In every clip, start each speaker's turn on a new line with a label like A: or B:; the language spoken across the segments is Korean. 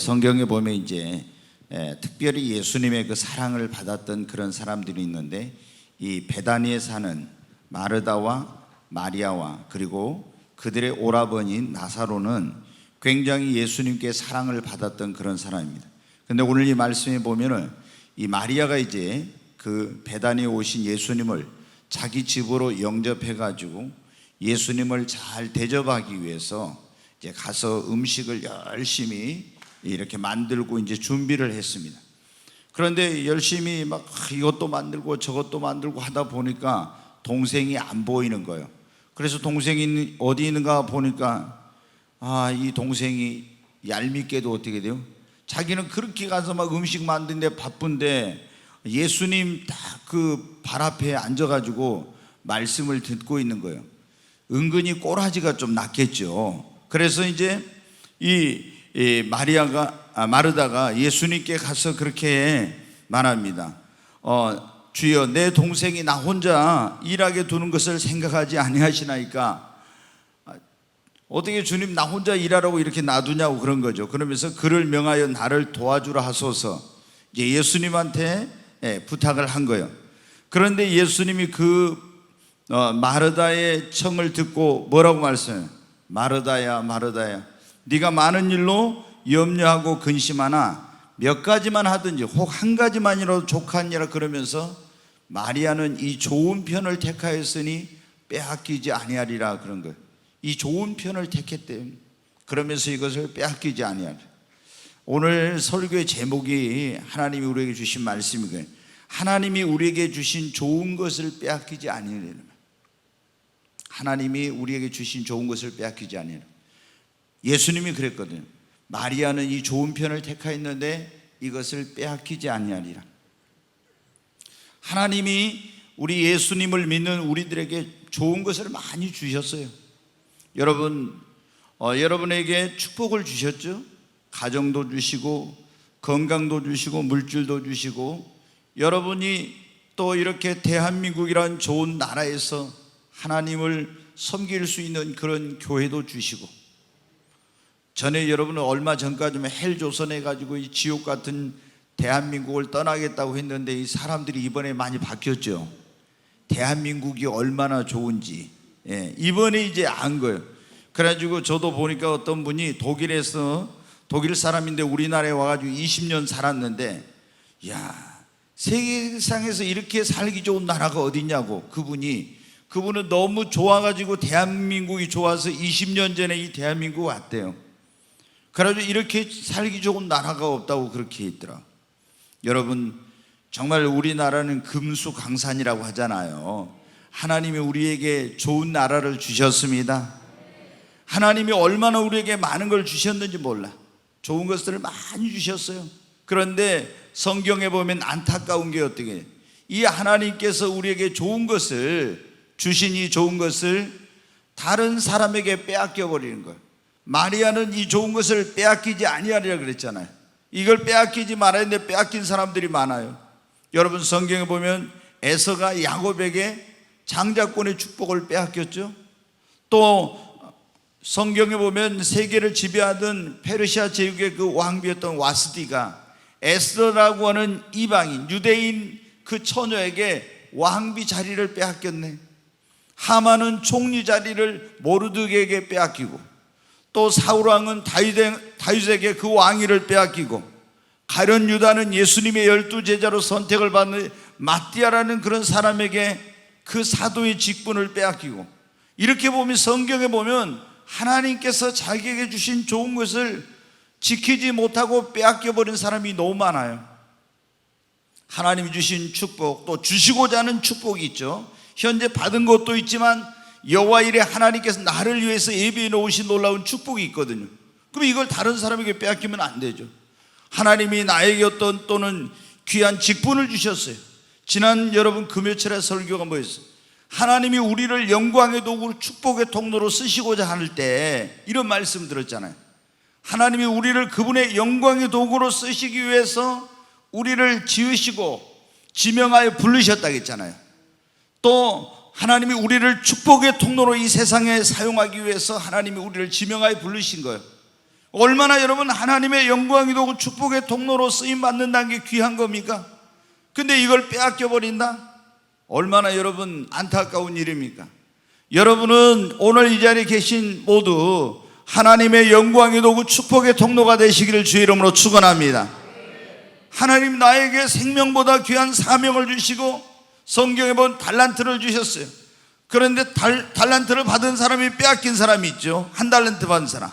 A: 성경에 보면 이제 특별히 예수님의 그 사랑을 받았던 그런 사람들이 있는데, 이 베다니에 사는 마르다와 마리아와 그리고 그들의 오라버니인 나사로는 굉장히 예수님께 사랑을 받았던 그런 사람입니다. 근데 오늘 이 말씀에 보면은 이 마리아가 이제 그 베다니에 오신 예수님을 자기 집으로 영접해 가지고 예수님을 잘 대접하기 위해서 이제 가서 음식을 열심히 이렇게 만들고 이제 준비를 했습니다. 그런데 열심히 막 이것도 만들고 저것도 만들고 하다 보니까 동생이 안 보이는 거예요. 그래서 동생이 어디 있는가 보니까 이 동생이 얄밉게도 어떻게 돼요? 자기는 그렇게 가서 막 음식 만드는데 바쁜데 예수님 딱 그 발 앞에 앉아가지고 말씀을 듣고 있는 거예요. 은근히 꼬라지가 좀 났겠죠. 그래서 이제 이 마르다가 예수님께 가서 그렇게 말합니다. 주여, 내 동생이 나 혼자 일하게 두는 것을 생각하지 아니하시나이까? 어떻게 주님 나 혼자 일하라고 이렇게 놔두냐고 그런 거죠. 그러면서 그를 명하여 나를 도와주라 하소서 이제 예수님한테 부탁을 한 거예요. 그런데 예수님이 그 마르다의 청을 듣고 뭐라고 말씀해요? 마르다야, 마르다야, 네가 많은 일로 염려하고 근심하나 몇 가지만 하든지 혹 한 가지만이라도 족하니라. 그러면서 마리아는 이 좋은 편을 택하였으니 빼앗기지 아니하리라 그런 거예요. 이 좋은 편을 택했대요. 그러면서 이것을 빼앗기지 아니하리라. 오늘 설교의 제목이 하나님이 우리에게 주신 말씀이거든요. 하나님이 우리에게 주신 좋은 것을 빼앗기지 아니하리라. 하나님이 우리에게 주신 좋은 것을 빼앗기지 아니하리라. 예수님이 그랬거든요. 마리아는 이 좋은 편을 택하였는데 이것을 빼앗기지 아니하리라. 하나님이 우리 예수님을 믿는 우리들에게 좋은 것을 많이 주셨어요. 여러분에게 축복을 주셨죠. 가정도 주시고 건강도 주시고 물질도 주시고, 여러분이 또 이렇게 대한민국이란 좋은 나라에서 하나님을 섬길 수 있는 그런 교회도 주시고, 전에 여러분은 얼마 전까지만 헬조선 해가지고 이 지옥 같은 대한민국을 떠나겠다고 했는데 이 사람들이 이번에 많이 바뀌었죠. 대한민국이 얼마나 좋은지 이번에 이제 안 거예요. 그래가지고 저도 보니까 어떤 분이 독일 사람인데 우리나라에 와가지고 20년 살았는데, 야, 세계상에서 이렇게 살기 좋은 나라가 어디냐고. 그분은 너무 좋아가지고 대한민국이 좋아서 20년 전에 이 대한민국 왔대요. 그래가지고 이렇게 살기 좋은 나라가 없다고 그렇게 했더라. 여러분, 정말 우리나라는 금수강산이라고 하잖아요. 하나님이 우리에게 좋은 나라를 주셨습니다. 하나님이 얼마나 우리에게 많은 걸 주셨는지 몰라. 좋은 것들을 많이 주셨어요. 그런데 성경에 보면 안타까운 게 어떻게 해요? 이 하나님께서 우리에게 좋은 것을 주신 이 좋은 것을 다른 사람에게 빼앗겨 버리는 거예요. 마리아는 이 좋은 것을 빼앗기지 아니하리라 그랬잖아요. 이걸 빼앗기지 말아야 하는데 빼앗긴 사람들이 많아요. 여러분, 성경에 보면 에서가 야곱에게 장자권의 축복을 빼앗겼죠. 또 성경에 보면 세계를 지배하던 페르시아 제국의 그 왕비였던 와스디가 에스더라고 하는 이방인 유대인 그 처녀에게 왕비 자리를 빼앗겼네. 하만은 총리 자리를 모르드게에게 빼앗기고, 또 사울왕은 다윗에게 그 왕위를 빼앗기고, 가룟 유다는 예수님의 12제자로 선택을 받는 마띠아라는 그런 사람에게 그 사도의 직분을 빼앗기고, 이렇게 보면 성경에 보면 하나님께서 자기에게 주신 좋은 것을 지키지 못하고 빼앗겨버린 사람이 너무 많아요. 하나님이 주신 축복, 또 주시고자 하는 축복이 있죠. 현재 받은 것도 있지만 여호와 이레 하나님께서 나를 위해서 예비해 놓으신 놀라운 축복이 있거든요. 그럼 이걸 다른 사람에게 빼앗기면 안 되죠. 하나님이 나에게 어떤 또는 귀한 직분을 주셨어요. 지난 여러분 금요철에 설교가 뭐였어요? 하나님이 우리를 영광의 도구로 축복의 통로로 쓰시고자 할 때 이런 말씀 들었잖아요. 하나님이 우리를 그분의 영광의 도구로 쓰시기 위해서 우리를 지으시고 지명하여 부르셨다고 했잖아요. 또 하나님이 우리를 축복의 통로로 이 세상에 사용하기 위해서 하나님이 우리를 지명하여 부르신 거예요. 얼마나 여러분 하나님의 영광의 도구 축복의 통로로 쓰임받는다는 게 귀한 겁니까? 근데 이걸 빼앗겨 버린다? 얼마나 여러분 안타까운 일입니까? 여러분은 오늘 이 자리에 계신 모두 하나님의 영광의 도구 축복의 통로가 되시기를 주의 이름으로 축원합니다. 하나님 나에게 생명보다 귀한 사명을 주시고 성경에 보면 달란트를 주셨어요. 그런데 달란트를 받은 사람이 빼앗긴 사람이 있죠. 한 달란트 받은 사람.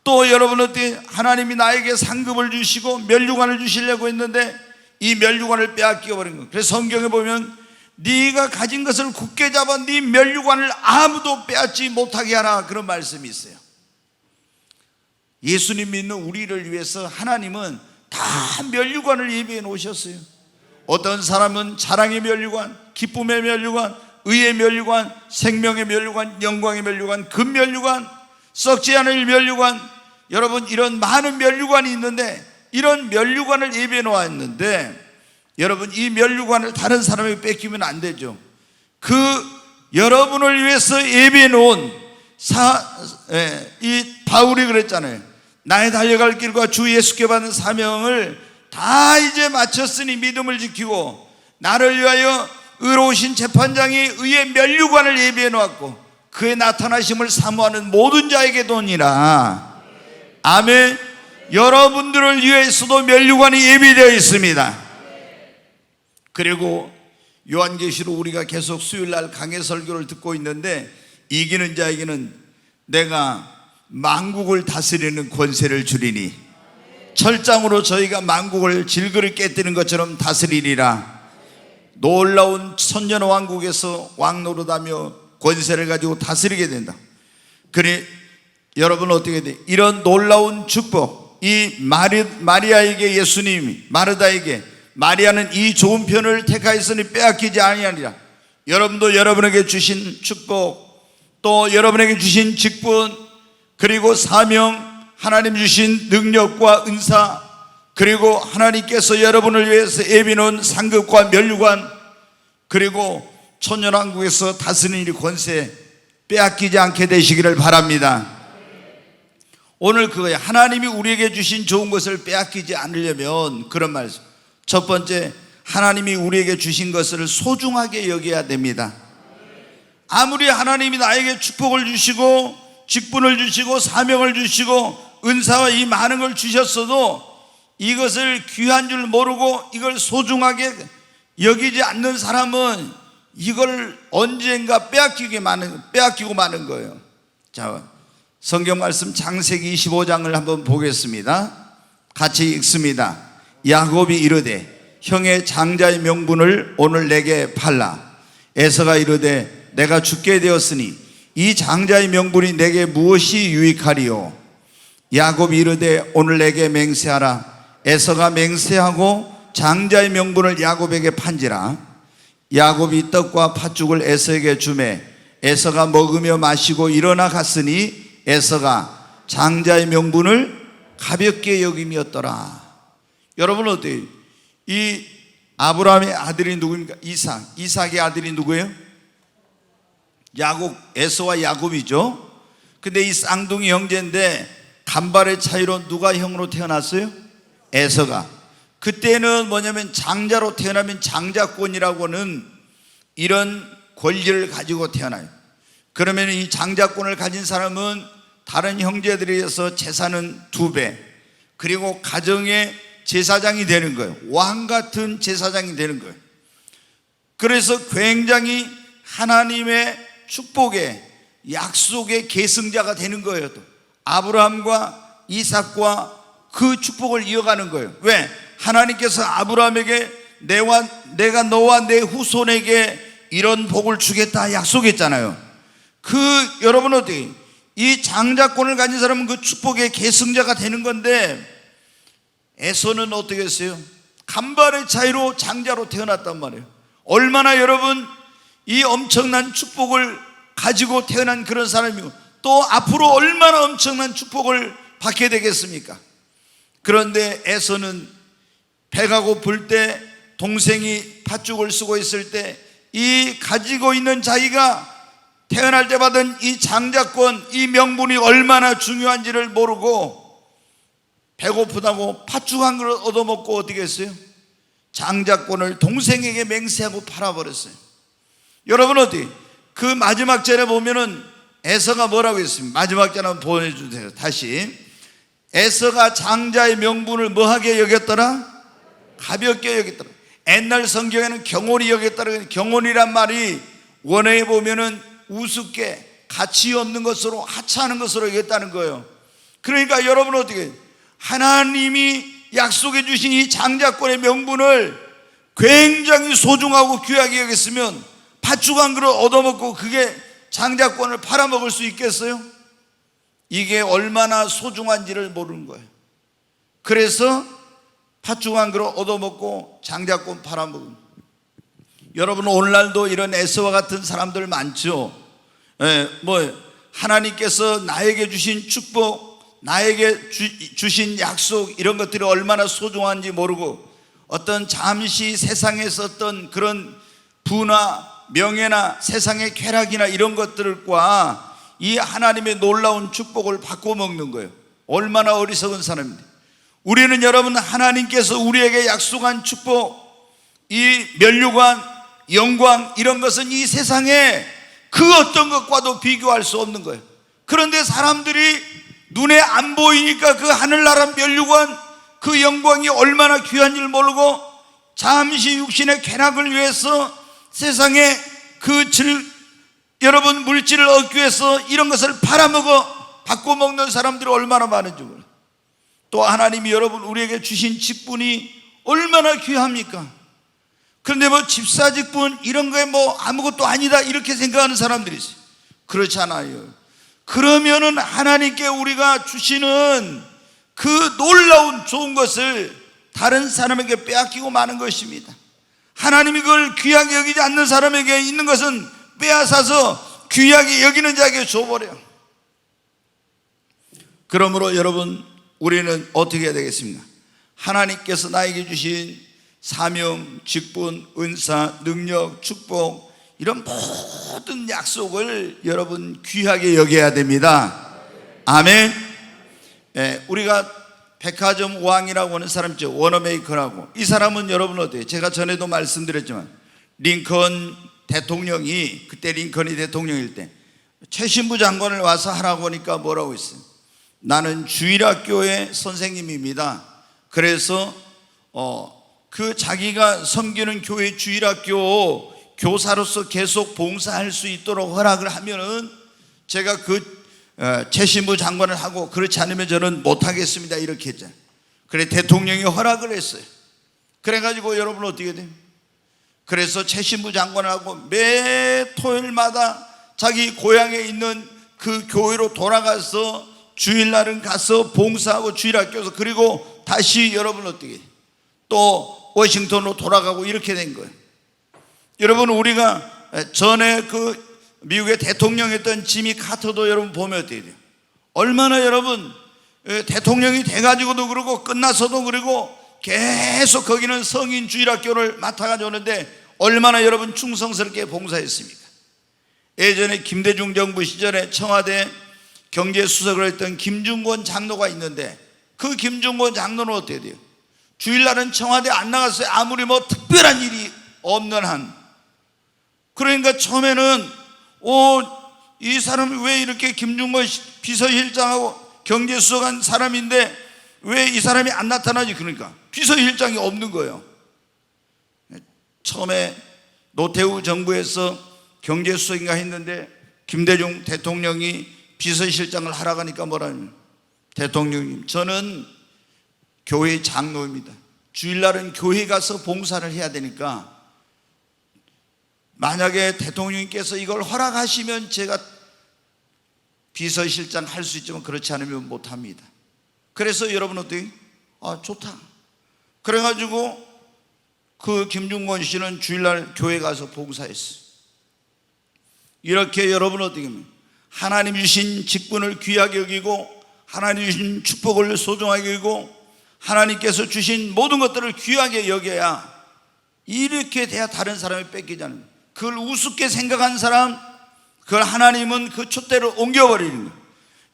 A: 또 여러분 어떻게 하나님이 나에게 상급을 주시고 면류관을 주시려고 했는데 이 면류관을 빼앗겨 버린 거예요. 그래서 성경에 보면 네가 가진 것을 굳게 잡아 네 면류관을 아무도 빼앗지 못하게 하라, 그런 말씀이 있어요. 예수님 믿는 우리를 위해서 하나님은 다 면류관을 예비해 놓으셨어요. 어떤 사람은 자랑의 면류관, 기쁨의 면류관, 의의 면류관, 생명의 면류관, 영광의 면류관, 금 면류관, 썩지 않을 면류관, 여러분 이런 많은 면류관이 있는데 이런 면류관을 예비해 놓았는데 여러분 이 면류관을 다른 사람에게 뺏기면 안 되죠. 그 여러분을 위해서 예비해 놓은 이 바울이 그랬잖아요. 나의 달려갈 길과 주 예수께 받은 사명을 다 이제 마쳤으니 믿음을 지키고 나를 위하여 의로우신 재판장이 의의 면류관을 예비해 놓았고 그의 나타나심을 사모하는 모든 자에게 도니라. 아멘. 여러분들을 위해서도 면류관이 예비되어 있습니다. 그리고 요한계시로 우리가 계속 수요일날 강해 설교를 듣고 있는데 이기는 자에게는 내가 만국을 다스리는 권세를 주리니 철장으로 저희가 만국을 질그릇 깨뜨리는 것처럼 다스리리라. 놀라운 천년왕국에서 왕노릇하며 권세를 가지고 다스리게 된다. 그래 여러분 어떻게 돼? 이런 놀라운 축복, 이 마리아에게 예수님이 마르다에게 마리아는 이 좋은 편을 택하였으니 빼앗기지 아니하리라. 여러분도 여러분에게 주신 축복, 또 여러분에게 주신 직분, 그리고 사명, 하나님 주신 능력과 은사, 그리고 하나님께서 여러분을 위해서 예비놓은 상급과 면류관, 그리고 천년왕국에서 다스리는 이 권세 빼앗기지 않게 되시기를 바랍니다. 오늘 그거예요. 하나님이 우리에게 주신 좋은 것을 빼앗기지 않으려면 그런 말씀. 첫 번째, 하나님이 우리에게 주신 것을 소중하게 여겨야 됩니다. 아무리 하나님이 나에게 축복을 주시고 직분을 주시고 사명을 주시고 은사와 이 많은 걸 주셨어도 이것을 귀한 줄 모르고 이걸 소중하게 여기지 않는 사람은 이걸 언젠가 빼앗기고 마는 거예요. 자, 성경 말씀 창세기 25장을 한번 보겠습니다. 같이 읽습니다. 야곱이 이르되 형의 장자의 명분을 오늘 내게 팔라. 에서가 이르되 내가 죽게 되었으니 이 장자의 명분이 내게 무엇이 유익하리요? 야곱이 이르되 오늘 내게 맹세하라. 에서가 맹세하고 장자의 명분을 야곱에게 판지라. 야곱이 떡과 팥죽을 에서에게 주매 에서가 먹으며 마시고 일어나 갔으니 에서가 장자의 명분을 가볍게 여김이었더라. 여러분 어때요? 이 아브라함의 아들이 누구입니까? 이삭의 아들이 누구예요? 야곱, 에서와 야곱이죠. 근데 이 쌍둥이 형제인데 간발의 차이로 누가 형으로 태어났어요? 에서가. 그때는 뭐냐면 장자로 태어나면 장자권이라고는 이런 권리를 가지고 태어나요. 그러면 이 장자권을 가진 사람은 다른 형제들에서 재산은 2배, 그리고 가정의 제사장이 되는 거예요. 왕 같은 제사장이 되는 거예요. 그래서 굉장히 하나님의 축복의 약속의 계승자가 되는 거예요. 또 아브라함과 이삭과 그 축복을 이어가는 거예요. 왜? 하나님께서 아브라함에게 내가 너와 내 후손에게 이런 복을 주겠다 약속했잖아요. 여러분 어떻게 이 장자권을 가진 사람은 그 축복의 계승자가 되는 건데 에서는 어떻게 했어요? 간발의 차이로 장자로 태어났단 말이에요. 얼마나 여러분 이 엄청난 축복을 가지고 태어난 그런 사람이고 또 앞으로 얼마나 엄청난 축복을 받게 되겠습니까? 그런데 에서는 배가 고플 때 동생이 팥죽을 쓰고 있을 때 이 가지고 있는 자기가 태어날 때 받은 이 장자권, 이 명분이 얼마나 중요한지를 모르고 배고프다고 팥죽 한 그릇 얻어먹고 어떻게 했어요? 장자권을 동생에게 맹세하고 팔아버렸어요. 여러분 어디 그 마지막 절에 보면은 에서가 뭐라고 했습니까? 마지막 절 한번 보내주세요. 다시. 에서가 장자의 명분을 뭐하게 여겼더라? 가볍게 여겼더라. 옛날 성경에는 경홀히 여겼더라. 경홀이란 말이 원어에 보면은 우습게 가치 없는 것으로 하찮은 것으로 여겼다는 거예요. 그러니까 여러분 어떻게 하나님이 약속해 주신 이 장자권의 명분을 굉장히 소중하고 귀하게 여겼으면 팥죽 한 그릇 얻어먹고 그게 장자권을 팔아먹을 수 있겠어요? 이게 얼마나 소중한지를 모르는 거예요. 그래서 팥죽 한 그릇 얻어먹고 장자권 팔아먹은. 여러분 오늘날도 이런 에서와 같은 사람들 많죠. 하나님께서 나에게 주신 축복, 나에게 주신 약속, 이런 것들이 얼마나 소중한지 모르고 어떤 잠시 세상에서 어떤 그런 부나 명예나 세상의 쾌락이나 이런 것들과 이 하나님의 놀라운 축복을 바꿔 먹는 거예요. 얼마나 어리석은 사람입니다. 우리는 여러분 하나님께서 우리에게 약속한 축복, 이 면류관, 영광, 이런 것은 이 세상에 그 어떤 것과도 비교할 수 없는 거예요. 그런데 사람들이 눈에 안 보이니까 그 하늘나라 면류관, 그 영광이 얼마나 귀한 줄 모르고 잠시 육신의 쾌락을 위해서 세상에 여러분 물질을 얻기 위해서 이런 것을 팔아먹어 바꿔 먹는 사람들이 얼마나 많은지 몰라요. 또 하나님이 여러분 우리에게 주신 직분이 얼마나 귀합니까? 그런데 집사 직분 이런 거에 아무것도 아니다 이렇게 생각하는 사람들이 있어요. 그렇지 않아요. 그러면은 하나님께 우리가 주시는 그 놀라운 좋은 것을 다른 사람에게 빼앗기고 마는 것입니다. 하나님이 그걸 귀하게 여기지 않는 사람에게 있는 것은 빼앗아서 귀하게 여기는 자에게 줘버려요. 그러므로 여러분 우리는 어떻게 해야 되겠습니까? 하나님께서 나에게 주신 사명, 직분, 은사, 능력, 축복, 이런 모든 약속을 여러분 귀하게 여겨야 됩니다. 아멘. 우리가 백화점 왕이라고 하는 사람 있죠. 워너메이커라고. 이 사람은 여러분 어때요? 제가 전에도 말씀드렸지만 링컨 대통령이, 그때 링컨이 대통령일 때 최신부 장관을 와서 하라고 하니까 뭐라고 했어요? 나는 주일학교의 선생님입니다. 그래서 그 자기가 섬기는 교회 주일학교 교사로서 계속 봉사할 수 있도록 허락을 하면은 제가 최신부 장관을 하고, 그렇지 않으면 저는 못하겠습니다 이렇게 했잖아요. 그래 대통령이 허락을 했어요. 그래가지고 여러분 어떻게 돼요? 그래서 최신부 장관을 하고 매 토요일마다 자기 고향에 있는 그 교회로 돌아가서 주일날은 가서 봉사하고 주일학교에서, 그리고 다시 여러분 어떻게 또 워싱턴으로 돌아가고 이렇게 된 거예요. 여러분 우리가 전에 미국의 대통령이었던 지미 카터도 여러분 보면 어떻게 돼요? 얼마나 여러분 대통령이 돼가지고도 그러고 끝나서도 그러고 계속 거기는 성인 주일학교를 맡아가지고 오는데 얼마나 여러분 충성스럽게 봉사했습니까? 예전에 김대중 정부 시절에 청와대 경제수석을 했던 김중권 장로가 있는데 그 김중권 장로는 어떻게 돼요? 주일날은 청와대 안 나갔어요. 아무리 특별한 일이 없는 한. 그러니까 처음에는 이 사람이 왜 이렇게 김중권 비서실장하고 경제수석한 사람인데 왜 이 사람이 안 나타나지? 그러니까 비서실장이 없는 거예요. 처음에 노태우 정부에서 경제수석인가 했는데 김대중 대통령이 비서실장을 하라고 하니까 뭐라냐면, 대통령님 저는 교회 장로입니다. 주일날은 교회 가서 봉사를 해야 되니까 만약에 대통령님께서 이걸 허락하시면 제가 비서실장 할 수 있지만 그렇지 않으면 못합니다. 그래서 여러분 어떻게? 좋다. 그래가지고 그 김중권 씨는 주일날 교회 가서 봉사했어요. 이렇게 여러분 어떻게 합니까? 하나님 주신 직분을 귀하게 여기고 하나님 주신 축복을 소중하게 여기고 하나님께서 주신 모든 것들을 귀하게 여겨야, 이렇게 돼야 다른 사람이 뺏기지 않는 거예요. 그걸 우습게 생각한 사람, 그걸 하나님은 그 촛대로 옮겨버리는 거예요.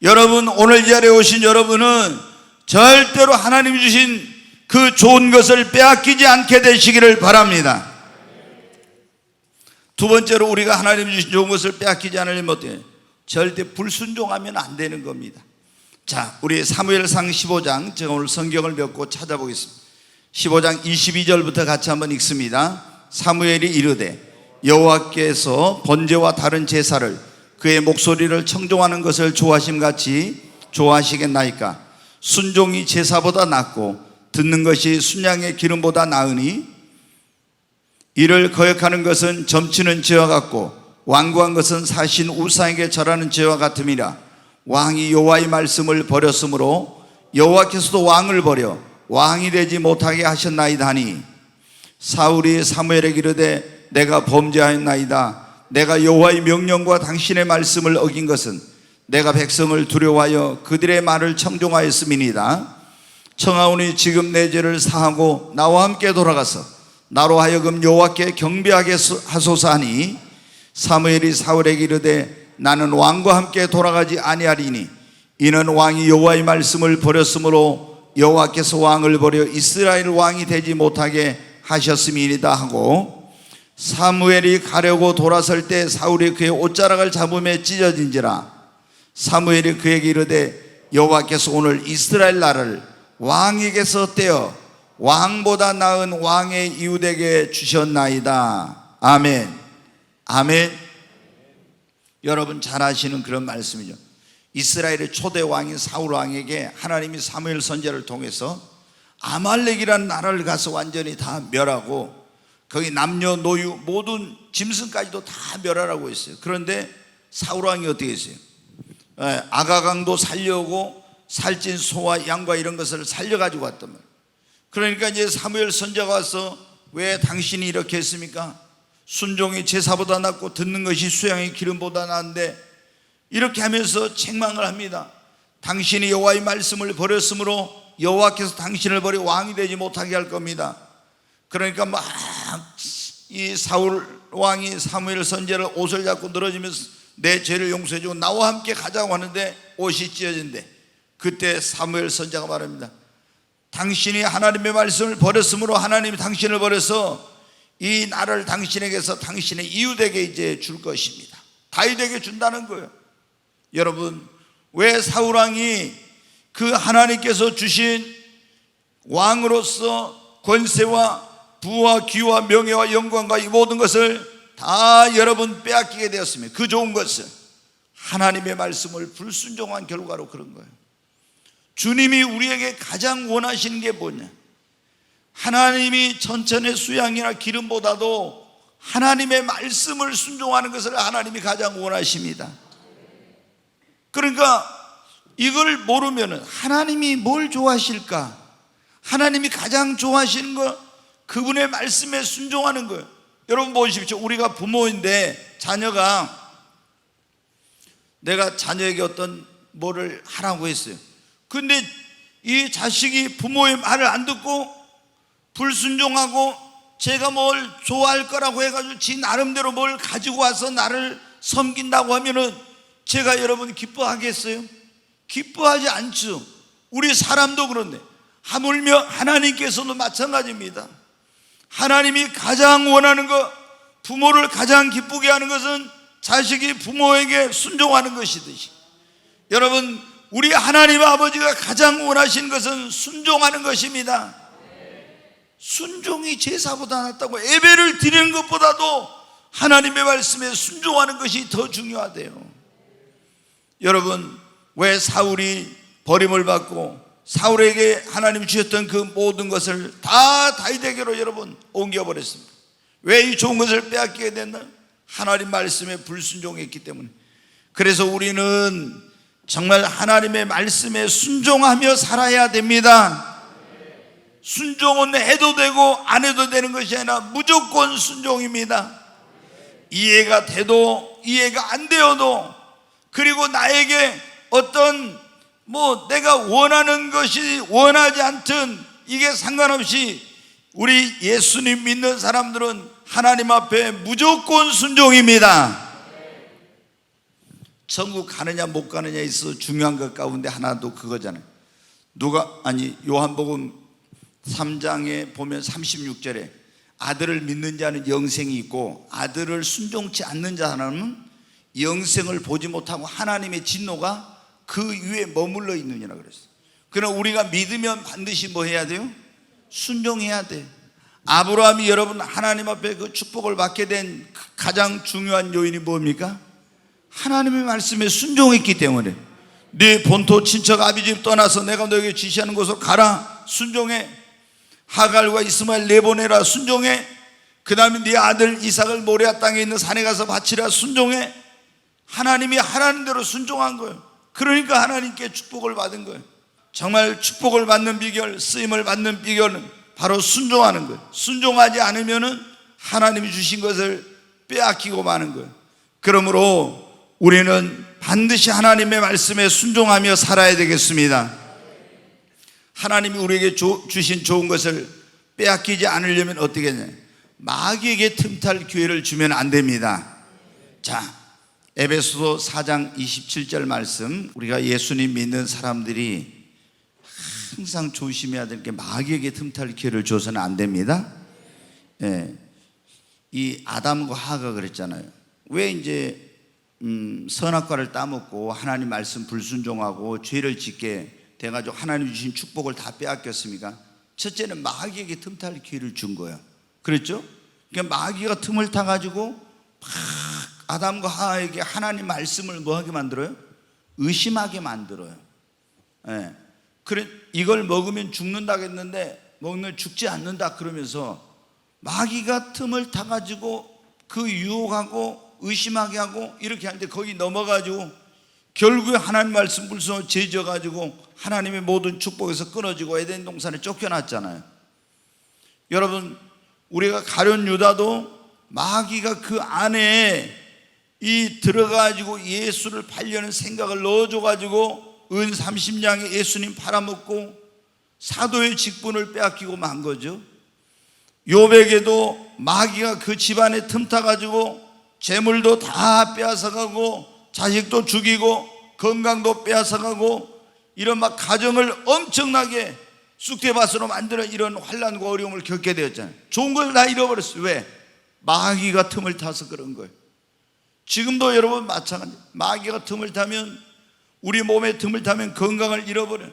A: 여러분, 오늘 이 자리에 오신 여러분은 절대로 하나님이 주신 그 좋은 것을 빼앗기지 않게 되시기를 바랍니다. 두 번째로, 우리가 하나님이 주신 좋은 것을 빼앗기지 않으려면 어때요? 절대 불순종하면 안 되는 겁니다. 자, 우리 사무엘상 15장, 제가 오늘 성경을 몇 곳 찾아보겠습니다. 15장 22절부터 같이 한번 읽습니다. 사무엘이 이르되 여호와께서 번제와 다른 제사를 그의 목소리를 청종하는 것을 좋아하심같이 좋아하시겠나이까? 순종이 제사보다 낫고 듣는 것이 순양의 기름보다 나으니 이를 거역하는 것은 점치는 죄와 같고 완고한 것은 사신 우상에게 절하는 죄와 같음이라. 왕이 여호와의 말씀을 버렸으므로 여호와께서도 왕을 버려 왕이 되지 못하게 하셨나이다 하니, 사울이 사무엘에게 이르되 내가 범죄하였나이다. 내가 여호와의 명령과 당신의 말씀을 어긴 것은 내가 백성을 두려워하여 그들의 말을 청종하였음이니이다. 청하오니 지금 내 죄를 사하고 나와 함께 돌아가서 나로 하여금 여호와께 경배하게 하소서 하니, 사무엘이 사울에게 이르되 나는 왕과 함께 돌아가지 아니하리니 이는 왕이 여호와의 말씀을 버렸으므로 여호와께서 왕을 버려 이스라엘 왕이 되지 못하게 하셨음이니이다 하고, 사무엘이 가려고 돌아설 때 사울이 그의 옷자락을 잡음에 찢어진지라. 사무엘이 그에게 이르되 여호와께서 오늘 이스라엘 나라를 왕에게서 떼어 왕보다 나은 왕의 이웃에게 주셨나이다. 아멘. 아멘. 여러분 잘 아시는 그런 말씀이죠. 이스라엘의 초대 왕인 사울 왕에게 하나님이 사무엘 선지자를 통해서 아말렉이라는 나라를 가서 완전히 다 멸하고 거기 남녀노유 모든 짐승까지도 다 멸하라고 했어요. 그런데 사울 왕이 어떻게 했어요? 아가강도 살려오고 살찐 소와 양과 이런 것을 살려가지고 왔단 말이에요. 그러니까 이제 사무엘 선지자가 와서 왜 당신이 이렇게 했습니까? 순종이 제사보다 낫고 듣는 것이 수양의 기름보다 나은데, 이렇게 하면서 책망을 합니다. 당신이 여호와의 말씀을 버렸으므로 여호와께서 당신을 버려 왕이 되지 못하게 할 겁니다. 그러니까 막 이 사울 왕이 사무엘 선지자를 옷을 잡고 늘어지면서 내 죄를 용서해주고 나와 함께 가자고 하는데 옷이 찢어진대. 그때 사무엘 선지자가 말합니다. 당신이 하나님의 말씀을 버렸으므로 하나님이 당신을 버려서 이 나라를 당신에게서 당신의 이웃에게 이제 줄 것입니다. 다윗에게 준다는 거예요. 여러분, 왜 사울왕이 그 하나님께서 주신 왕으로서 권세와 부와 귀와 명예와 영광과 이 모든 것을 다 여러분 빼앗기게 되었으며, 그 좋은 것은 하나님의 말씀을 불순종한 결과로 그런 거예요. 주님이 우리에게 가장 원하시는 게 뭐냐? 하나님이 천천의 수양이나 기름보다도 하나님의 말씀을 순종하는 것을 하나님이 가장 원하십니다. 그러니까 이걸 모르면 하나님이 뭘 좋아하실까? 하나님이 가장 좋아하시는 거, 그분의 말씀에 순종하는 거예요. 여러분 보십시오. 우리가 부모인데 내가 자녀에게 어떤 뭐를 하라고 했어요. 근데 이 자식이 부모의 말을 안 듣고 불순종하고 제가 뭘 좋아할 거라고 해가지고 지 나름대로 뭘 가지고 와서 나를 섬긴다고 하면은 제가 여러분 기뻐하겠어요? 기뻐하지 않죠. 우리 사람도 그런데 하물며 하나님께서도 마찬가지입니다. 하나님이 가장 원하는 것, 부모를 가장 기쁘게 하는 것은 자식이 부모에게 순종하는 것이듯이, 여러분 우리 하나님 아버지가 가장 원하시는 것은 순종하는 것입니다. 순종이 제사보다 낫다고, 예배를 드리는 것보다도 하나님의 말씀에 순종하는 것이 더 중요하대요. 여러분, 왜 사울이 버림을 받고 사울에게 하나님이 주셨던 그 모든 것을 다 다윗에게로 여러분 옮겨버렸습니다. 왜 이 좋은 것을 빼앗기게 됐나? 하나님 말씀에 불순종했기 때문에. 그래서 우리는 정말 하나님의 말씀에 순종하며 살아야 됩니다. 순종은 해도 되고 안 해도 되는 것이 아니라 무조건 순종입니다. 이해가 돼도 이해가 안 되어도, 그리고 나에게 어떤 내가 원하는 것이 원하지 않든 이게 상관없이 우리 예수님 믿는 사람들은 하나님 앞에 무조건 순종입니다. 천국 가느냐 못 가느냐에 있어 중요한 것 가운데 하나도 그거잖아요. 요한복음 3장에 보면 36절에 아들을 믿는 자는 영생이 있고 아들을 순종치 않는 자는 영생을 보지 못하고 하나님의 진노가 그 위에 머물러 있느니라 그랬어요. 그러나 우리가 믿으면 반드시 뭐 해야 돼요? 순종해야 돼. 아브라함이 여러분 하나님 앞에 그 축복을 받게 된 가장 중요한 요인이 뭡니까? 하나님의 말씀에 순종했기 때문에. 네 본토 친척 아비집 떠나서 내가 너에게 지시하는 곳으로 가라, 순종해. 하갈과 이스마엘 내보내라, 순종해. 그 다음에 네 아들 이삭을 모리아 땅에 있는 산에 가서 바치라, 순종해. 하나님이 하라는 대로 순종한 거예요. 그러니까 하나님께 축복을 받은 거예요. 정말 축복을 받는 비결, 쓰임을 받는 비결은 바로 순종하는 거예요. 순종하지 않으면 하나님이 주신 것을 빼앗기고 마는 거예요. 그러므로 우리는 반드시 하나님의 말씀에 순종하며 살아야 되겠습니다. 하나님이 우리에게 주신 좋은 것을 빼앗기지 않으려면 어떻게 하냐? 마귀에게 틈탈 기회를 주면 안 됩니다. 자, 에베소서 4장 27절 말씀, 우리가 예수님 믿는 사람들이 항상 조심해야 될 게 마귀에게 틈탈 기회를 줘서는 안 됩니다. 이 아담과 하가 그랬잖아요. 왜 이제 선악과를 따먹고 하나님 말씀 불순종하고 죄를 짓게 돼가지고 하나님 주신 축복을 다 빼앗겼습니까? 첫째는 마귀에게 틈탈 기회를 준 거예요. 그랬죠? 그러니까 마귀가 틈을 타가지고 막 아담과 하와에게 하나님 말씀을 뭐하게 만들어요? 의심하게 만들어요. 그래, 이걸 먹으면 죽는다고 했는데 먹으면 죽지 않는다 그러면서 마귀가 틈을 타가지고 그 유혹하고 의심하게 하고 이렇게 하는데 거기 넘어가지고 결국에 하나님 말씀 불순종하고 죄 지어가지고 하나님의 모든 축복에서 끊어지고 에덴 동산에 쫓겨났잖아요. 여러분, 우리가 가룟 유다도 마귀가 그 안에 들어가지고 예수를 팔려는 생각을 넣어줘가지고 은 30냥에 예수님 팔아먹고 사도의 직분을 빼앗기고 만 거죠. 요백에도 마귀가 그 집안에 틈타가지고 재물도 다 빼앗아가고 자식도 죽이고 건강도 빼앗아가고 이런 막 가정을 엄청나게 쑥대밭으로 만드는 이런 환난과 어려움을 겪게 되었잖아요. 좋은 걸 다 잃어버렸어요. 왜? 마귀가 틈을 타서 그런 거예요. 지금도 여러분 마찬가지. 마귀가 틈을 타면, 우리 몸에 틈을 타면 건강을 잃어버려요.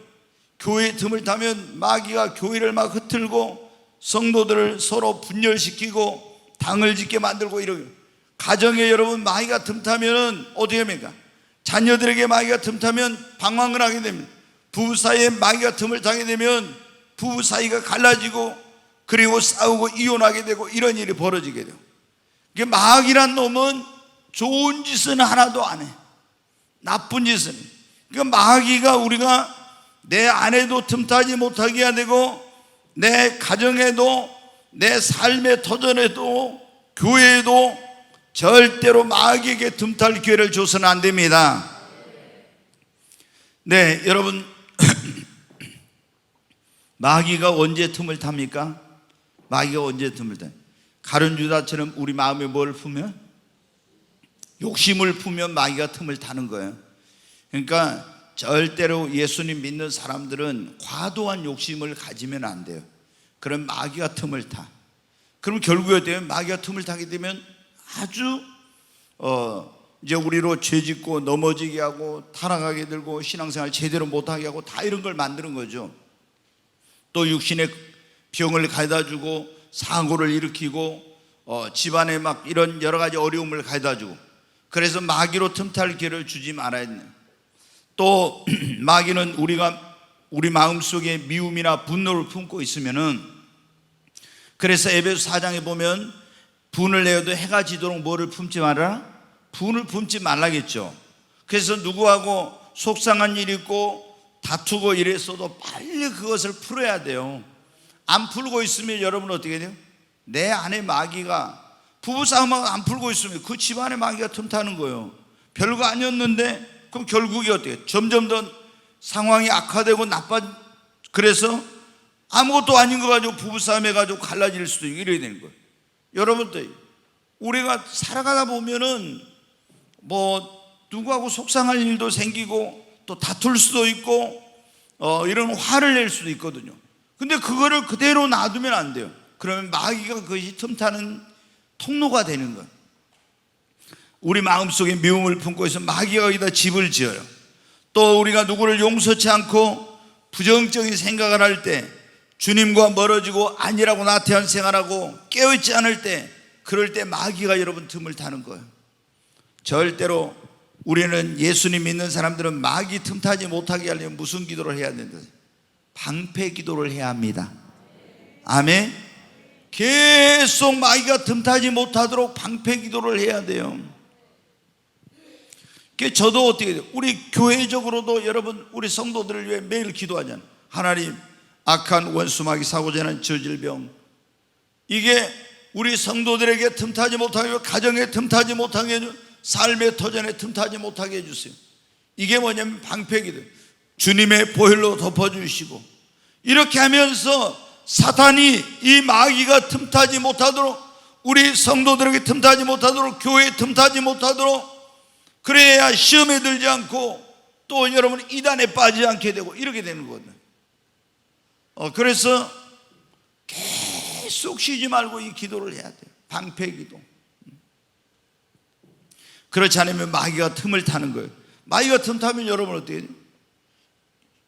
A: 교회에 틈을 타면 마귀가 교회를 막 흩틀고 성도들을 서로 분열시키고 당을 짓게 만들고 이러고, 가정에 여러분 마귀가 틈타면 어떻게 합니까? 자녀들에게 마귀가 틈타면 방황을 하게 됩니다. 부부 사이에 마귀가 틈을 타게 되면 부부 사이가 갈라지고 그리고 싸우고 이혼하게 되고 이런 일이 벌어지게 돼요. 마귀란 놈은 좋은 짓은 하나도 안 해. 나쁜 짓은. 그러니까 마귀가 우리가 내 안에도 틈타지 못하게 해야 되고, 내 가정에도, 내 삶의 터전에도, 교회에도 절대로 마귀에게 틈탈 기회를 줘서는 안 됩니다. 네, 여러분 마귀가 언제 틈을 탑니까? 마귀가 언제 틈을 타요? 가룟 유다처럼 우리 마음에 뭘 품으면? 욕심을 품으면 마귀가 틈을 타는 거예요. 그러니까 절대로 예수님 믿는 사람들은 과도한 욕심을 가지면 안 돼요. 그럼 마귀가 틈을 타. 그럼 결국에 어때요? 마귀가 틈을 타게 되면 아주 이제 우리로 죄짓고 넘어지게 하고 타락하게 들고 신앙생활 제대로 못하게 하고 다 이런 걸 만드는 거죠. 또 육신의 병을 가져다 주고 사고를 일으키고 집안에 막 이런 여러 가지 어려움을 가져다 주고, 그래서 마귀로 틈탈 기회를 주지 말아야 돼요. 또 마귀는 우리 마음속에 미움이나 분노를 품고 있으면은, 그래서 에베소 4장에 보면 분을 내어도 해가 지도록 뭐를 품지 말아라? 분을 품지 말라겠죠. 그래서 누구하고 속상한 일이 있고 다투고 이랬어도 빨리 그것을 풀어야 돼요. 안 풀고 있으면 여러분 어떻게 돼요? 내 안에 마귀가 부부싸움하고 안 풀고 있으면 그 집안에 마귀가 틈타는 거예요. 별거 아니었는데 그럼 결국이 어떻게? 점점 더 상황이 악화되고 그래서 아무것도 아닌 거 가지고 부부싸움 해가지고 갈라질 수도 있고 이래야 되는 거예요. 여러분들, 우리가 살아가다 보면은 누구하고 속상할 일도 생기고 또 다툴 수도 있고 이런 화를 낼 수도 있거든요. 근데 그거를 그대로 놔두면 안 돼요. 그러면 마귀가 그것이 틈타는 통로가 되는 거예요. 우리 마음속에 미움을 품고 있으면 마귀가 거기다 집을 지어요. 또 우리가 누구를 용서치 않고 부정적인 생각을 할 때, 주님과 멀어지고 아니라고 나태한 생활하고 깨어있지 않을 때, 그럴 때 마귀가 여러분 틈을 타는 거예요. 절대로 우리는 예수님 믿는 사람들은 마귀 틈타지 못하게 하려면 무슨 기도를 해야 된다? 방패 기도를 해야 합니다. 아멘. 계속 마귀가 틈타지 못하도록 방패 기도를 해야 돼요. 저도 어떻게 돼요? 우리 교회적으로도 여러분, 우리 성도들을 위해 매일 기도하잖아요. 하나님, 악한 원수마귀, 사고제난, 저질병, 이게 우리 성도들에게 틈타지 못하게, 가정에 틈타지 못하게 해주세요. 삶의 터전에 틈타지 못하게 해주세요. 이게 뭐냐면 방패기도, 주님의 보혈로 덮어주시고, 이렇게 하면서 사탄이, 이 마귀가 틈타지 못하도록, 우리 성도들에게 틈타지 못하도록, 교회에 틈타지 못하도록, 그래야 시험에 들지 않고 또 여러분 이단에 빠지지 않게 되고 이렇게 되는 거거든요. 그래서 계속 쉬지 말고 이 기도를 해야 돼요. 방패 기도. 그렇지 않으면 마귀가 틈을 타는 거예요. 마귀가 틈 타면 여러분 어떻게 돼요?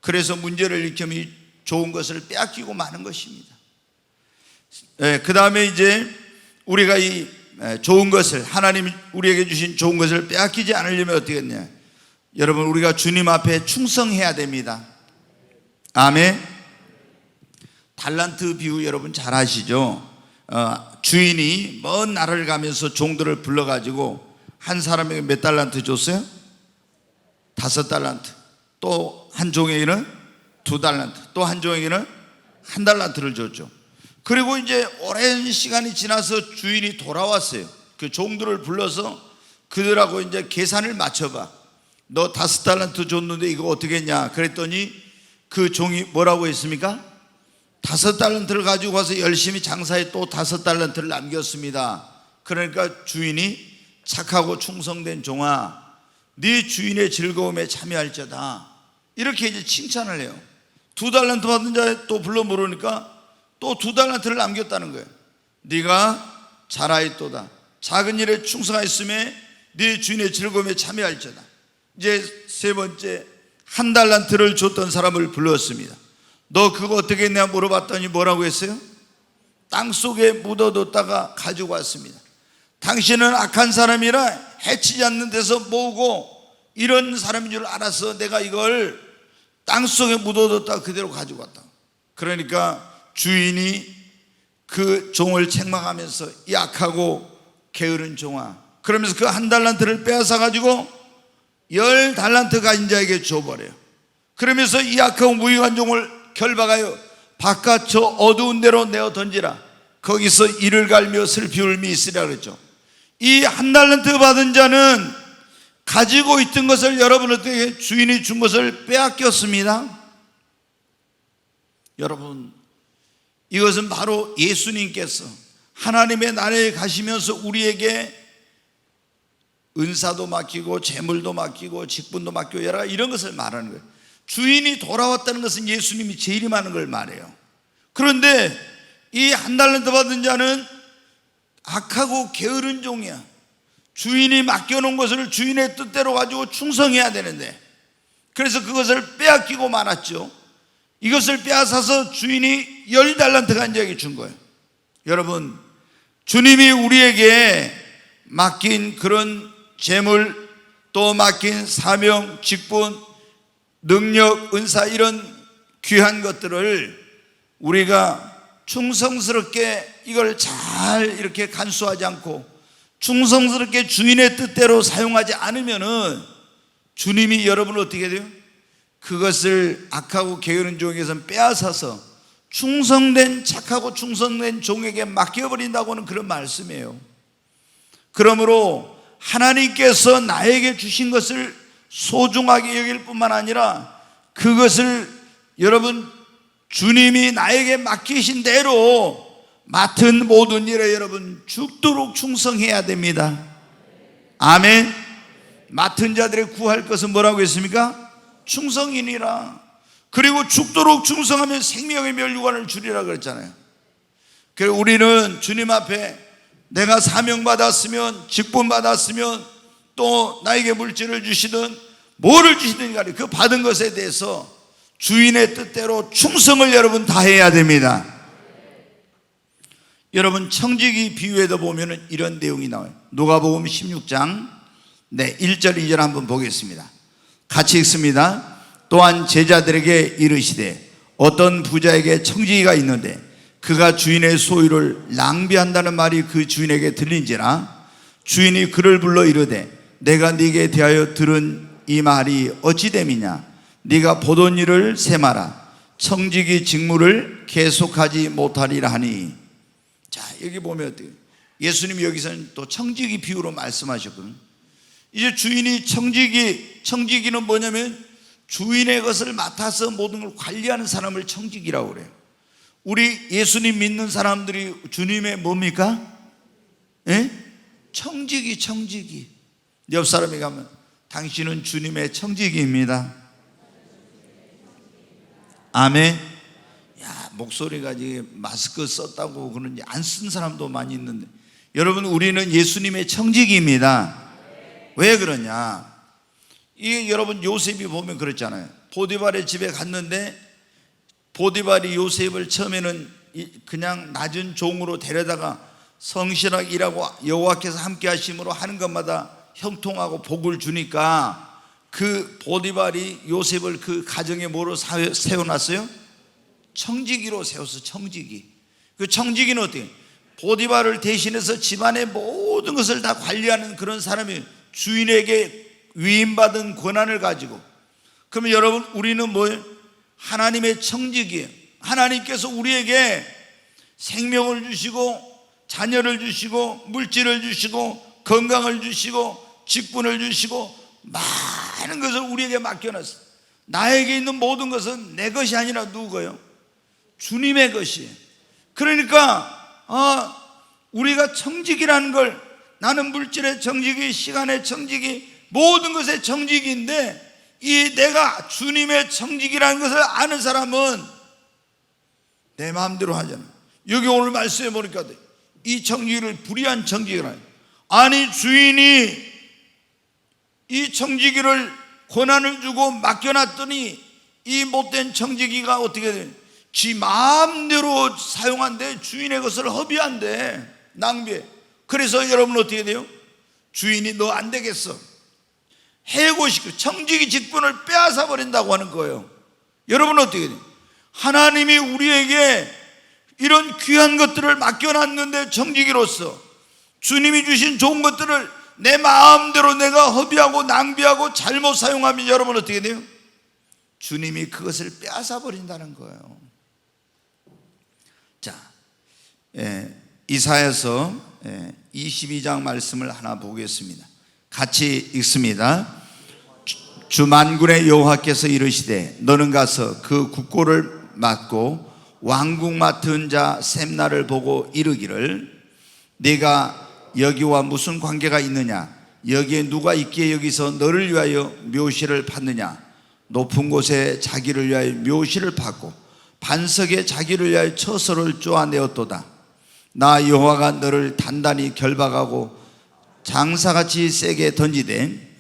A: 그래서 문제를 일으키면 이 좋은 것을 빼앗기고 마는 것입니다. 그 다음에 이제 우리가 이 좋은 것을, 하나님이 우리에게 주신 좋은 것을 빼앗기지 않으려면 어떻게 했냐? 여러분, 우리가 주님 앞에 충성해야 됩니다. 아멘. 달란트 비유 여러분 잘 아시죠? 주인이 먼 나라를 가면서 종들을 불러가지고 한 사람에게 몇 달란트 줬어요? 5달란트. 또 한 종에게는 2달란트. 또 한 종에게는 1달란트를 줬죠. 그리고 이제 오랜 시간이 지나서 주인이 돌아왔어요. 그 종들을 불러서 그들하고 이제 계산을 맞춰봐. 너 5달란트 줬는데 이거 어떻게 했냐? 그랬더니 그 종이 뭐라고 했습니까? 5달란트를 가지고 와서 열심히 장사해 또 5달란트를 남겼습니다. 그러니까 주인이 착하고 충성된 종아, 네 주인의 즐거움에 참여할자다, 이렇게 이제 칭찬을 해요. 2달란트 받은 자 또 불러 모르니까 또 2달란트를 남겼다는 거예요. 네가 잘하였도다, 작은 일에 충성하였음에 네 주인의 즐거움에 참여할자다. 이제 세 번째, 1달란트를 줬던 사람을 불렀습니다. 너 그거 어떻게 했냐 물어봤더니 뭐라고 했어요? 땅속에 묻어뒀다가 가지고 왔습니다. 당신은 악한 사람이라 해치지 않는 데서 모으고 이런 사람인 줄 알아서 내가 이걸 땅속에 묻어뒀다가 그대로 가지고 왔다. 그러니까 주인이 그 종을 책망하면서 약하고 게으른 종아, 그러면서 그 1달란트를 빼앗아 가지고 10달란트 가진 자에게 줘버려요. 그러면서 이 약하고 무익한 종을 결박하여 바깥 저 어두운 데로 내어 던지라. 거기서 이를 갈며 슬피 울미 있으리라 그랬죠. 이 1달란트 받은 자는 가지고 있던 것을 여러분 어떻게 주인이 준 것을 빼앗겼습니다. 여러분, 이것은 바로 예수님께서 하나님의 나라에 가시면서 우리에게 은사도 맡기고 재물도 맡기고 직분도 맡기고 여러 가지 이런 것을 말하는 거예요. 주인이 돌아왔다는 것은 예수님이 재림하는 걸 말해요. 그런데 이 1달란트 받은 자는 악하고 게으른 종이야. 주인이 맡겨놓은 것을 주인의 뜻대로 가지고 충성해야 되는데, 그래서 그것을 빼앗기고 말았죠. 이것을 빼앗아서 주인이 10달란트 간 자에게 준 거예요. 여러분, 주님이 우리에게 맡긴 그런 재물, 또 맡긴 사명, 직분, 능력, 은사, 이런 귀한 것들을 우리가 충성스럽게 이걸 잘 이렇게 간수하지 않고 충성스럽게 주인의 뜻대로 사용하지 않으면은 주님이 여러분을 어떻게 돼요? 그것을 악하고 게으른 종에게서 빼앗아서 충성된, 착하고 충성된 종에게 맡겨버린다고는 그런 말씀이에요. 그러므로 하나님께서 나에게 주신 것을 소중하게 여길 뿐만 아니라 그것을 여러분 주님이 나에게 맡기신 대로 맡은 모든 일에 여러분 죽도록 충성해야 됩니다. 아멘. 맡은 자들의 구할 것은 뭐라고 했습니까? 충성이니라. 그리고 죽도록 충성하면 생명의 멸류관을 주리라 그랬잖아요. 그래서 우리는 주님 앞에 내가 사명받았으면, 직분받았으면, 또 나에게 물질을 주시든 뭐를 주시든 간에 그 받은 것에 대해서 주인의 뜻대로 충성을 여러분 다해야 됩니다. 여러분 청지기 비유에도 보면 이런 내용이 나와요. 누가복음 16장 1절 2절 한번 보겠습니다. 같이 읽습니다. 또한 제자들에게 이르시되 어떤 부자에게 청지기가 있는데 그가 주인의 소유를 낭비한다는 말이 그 주인에게 들린지라. 주인이 그를 불러 이르되 내가 네게 대하여 들은 이 말이 어찌 됨이냐. 네가 보던 일을 세마라. 청지기 직무를 계속하지 못하리라 하니. 자, 여기 보면 어때요? 예수님이 여기서는 또 청지기 비유로 말씀하셨거든요. 이제 주인이 청지기는 뭐냐면 주인의 것을 맡아서 모든 걸 관리하는 사람을 청지기라고 그래요. 우리 예수님 믿는 사람들이 주님의 뭡니까? 예? 청지기. 옆 사람이 가면 당신은 주님의 청지기입니다. 아멘. 야, 목소리가 이제 마스크 썼다고 그런지 안 쓴 사람도 많이 있는데, 여러분 우리는 예수님의 청지기입니다. 왜 그러냐? 이 여러분 요셉이 보면 그랬잖아요. 보디발의 집에 갔는데 보디발이 요셉을 처음에는 그냥 낮은 종으로 데려다가 성실하게 일하고 여호와께서 함께 하심으로 하는 것마다 형통하고 복을 주니까 그 보디발이 요셉을 그 가정에 뭐로 세워놨어요? 청지기로 세워서 청지기. 그 청지기는 어떻게? 보디발을 대신해서 집안의 모든 것을 다 관리하는 그런 사람이 주인에게 위임받은 권한을 가지고. 그러면 여러분 우리는 뭐예요? 하나님의 청지기예요. 하나님께서 우리에게 생명을 주시고 자녀를 주시고 물질을 주시고 건강을 주시고 직분을 주시고 많은 것을 우리에게 맡겨놨어요. 나에게 있는 모든 것은 내 것이 아니라 누구예요? 주님의 것이에요. 그러니까 우리가 청지기라는 걸, 나는 물질의 청지기, 시간의 청지기, 모든 것의 청지기인데 이 내가 주님의 청지기라는 것을 아는 사람은 내 마음대로 하잖아요. 여기 오늘 말씀해 보니까 이 청지기를 불의한 청지기라. 아니 주인이 이 청지기를 권한을 주고 맡겨놨더니 이 못된 청지기가 어떻게 돼? 지 마음대로 사용한대. 주인의 것을 허비한대. 낭비해. 그래서 여러분 어떻게 돼요? 주인이 너 안 되겠어, 해고시키고 청지기 직분을 빼앗아 버린다고 하는 거예요. 여러분 어떻게 돼요? 하나님이 우리에게 이런 귀한 것들을 맡겨놨는데 청지기로서 주님이 주신 좋은 것들을 내 마음대로 내가 허비하고 낭비하고 잘못 사용하면 여러분 어떻게 돼요? 주님이 그것을 빼앗아 버린다는 거예요. 자, 이사야서 22장 말씀을 하나 보겠습니다. 같이 읽습니다. 주 만군의 여호와께서 이르시되 너는 가서 그 국고를 맡고 왕국 맡은 자 셈나를 보고 이르기를 네가 여기와 무슨 관계가 있느냐? 여기에 누가 있기에 여기서 너를 위하여 묘시를 받느냐? 높은 곳에 자기를 위하여 묘시를 받고 반석에 자기를 위하여 처소를 쪼아내었도다. 나 여호와가 너를 단단히 결박하고 장사같이 세게 던지되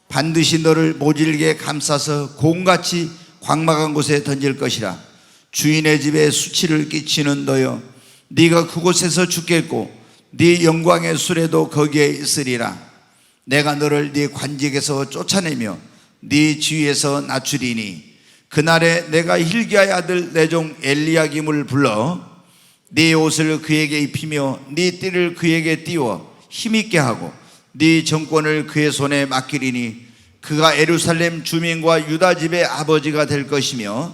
A: 반드시 너를 모질게 감싸서 곰같이 광막한 곳에 던질 것이라. 주인의 집에 수치를 끼치는 너여, 네가 그곳에서 죽겠고 네 영광의 수레도 거기에 있으리라. 내가 너를 네 관직에서 쫓아내며 네 지위에서 낮추리니 그날에 내가 hilki야의 아들 내 종 엘리야김을 불러 네 옷을 그에게 입히며 네 띠를 그에게 띄워 힘있게 하고 네 정권을 그의 손에 맡기리니 그가 예루살렘 주민과 유다 집의 아버지가 될 것이며